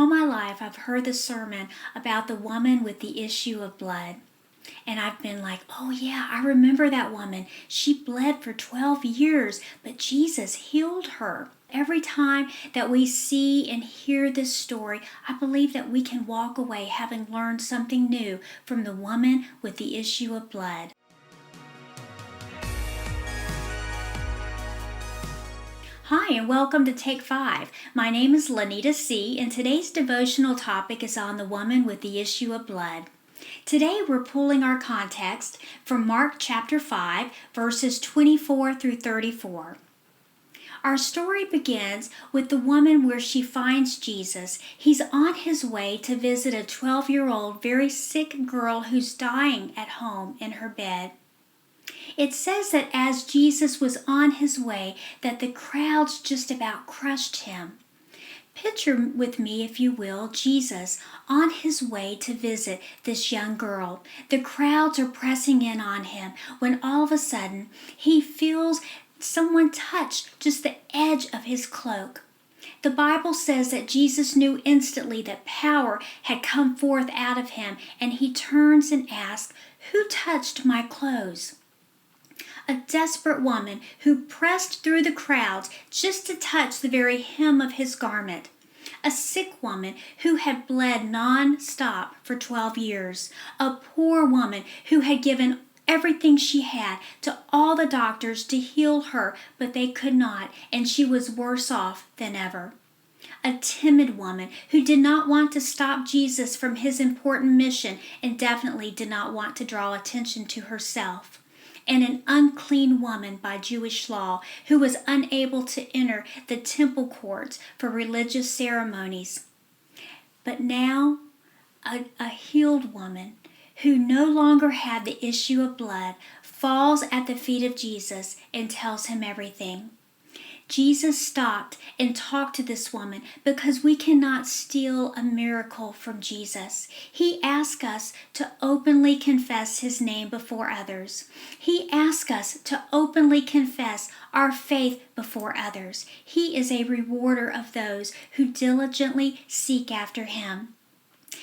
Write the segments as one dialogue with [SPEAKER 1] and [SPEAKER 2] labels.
[SPEAKER 1] all my life I've heard the sermon about the woman with the issue of blood. And I've been like, oh yeah, I remember that woman. She bled for 12 years, but Jesus healed her. Every time that we see and hear this story, I believe that we can walk away having learned something new from the woman with the issue of blood. Hi, and welcome to Take 5. My name is Lanita, Seay, and today's devotional topic is on the woman with the issue of blood. Today we're pulling our context from Mark chapter 5, verses 24 through 34. Our story begins with the woman where she finds Jesus. He's on his way to visit a 12-year-old very sick girl who's dying at home in her bed. It says that as Jesus was on his way, that the crowds just about crushed him. Picture with me, if you will, Jesus on his way to visit this young girl. The crowds are pressing in on him when all of a sudden he feels someone touch just the edge of his cloak. The Bible says that Jesus knew instantly that power had come forth out of him, and he turns and asks, "Who touched my clothes?" A desperate woman who pressed through the crowds just to touch the very hem of his garment. A sick woman who had bled non-stop for 12 years. A poor woman who had given everything she had to all the doctors to heal her, but they could not, and she was worse off than ever. A timid woman who did not want to stop Jesus from his important mission and definitely did not want to draw attention to herself. And an unclean woman by Jewish law who was unable to enter the temple courts for religious ceremonies. But now, a healed woman who no longer had the issue of blood falls at the feet of Jesus and tells him everything. Jesus stopped and talked to this woman because we cannot steal a miracle from Jesus. He asked us to openly confess his name before others. He asked us to openly confess our faith before others. He is a rewarder of those who diligently seek after him.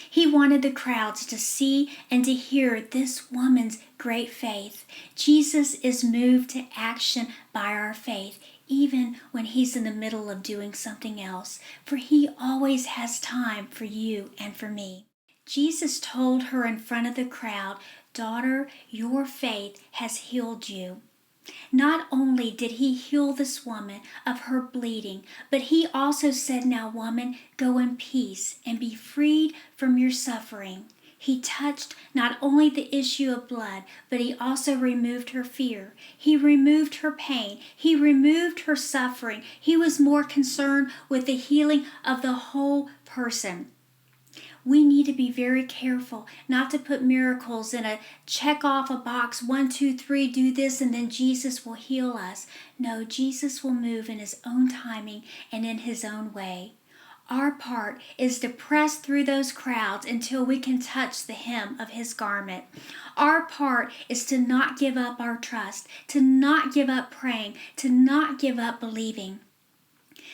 [SPEAKER 1] He wanted the crowds to see and to hear this woman's great faith. Jesus is moved to action by our faith, even when he's in the middle of doing something else, for he always has time for you and for me. Jesus told her in front of the crowd, "Daughter, your faith has healed you." Not only did he heal this woman of her bleeding, but he also said, "Now, woman, go in peace and be freed from your suffering." He touched not only the issue of blood, but he also removed her fear. He removed her pain. He removed her suffering. He was more concerned with the healing of the whole person. We need to be very careful not to put miracles in a check off a box, 1, 2, 3, do this, and then Jesus will heal us. No, Jesus will move in his own timing and in his own way. Our part is to press through those crowds until we can touch the hem of his garment. Our part is to not give up our trust, to not give up praying, to not give up believing.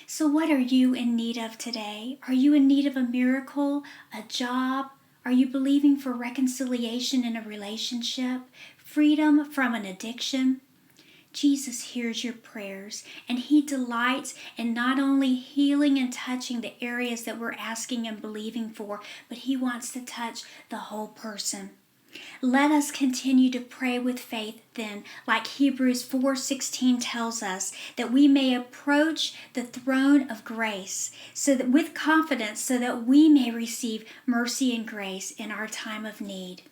[SPEAKER 1] So what are you in need of today? Are you in need of a miracle, a job? Are you believing for reconciliation in a relationship, freedom from an addiction? Jesus hears your prayers, and he delights in not only healing and touching the areas that we're asking and believing for, but he wants to touch the whole person. Let us continue to pray with faith then, like Hebrews 4:16 tells us, that we may approach the throne of grace so that with confidence, so that we may receive mercy and grace in our time of need.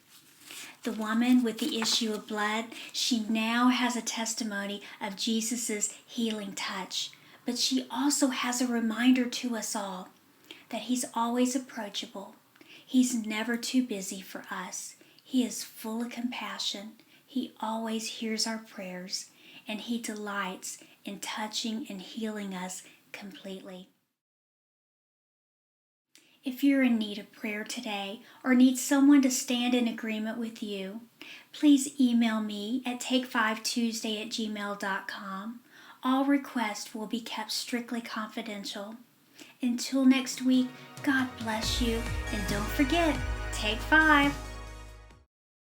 [SPEAKER 1] The woman with the issue of blood, she now has a testimony of Jesus' healing touch, but she also has a reminder to us all that he's always approachable. He's never too busy for us. He is full of compassion. He always hears our prayers, and he delights in touching and healing us completely. If you're in need of prayer today or need someone to stand in agreement with you, please email me at take5tuesday@gmail.com. All requests will be kept strictly confidential. Until next week, God bless you, and don't forget, take 5.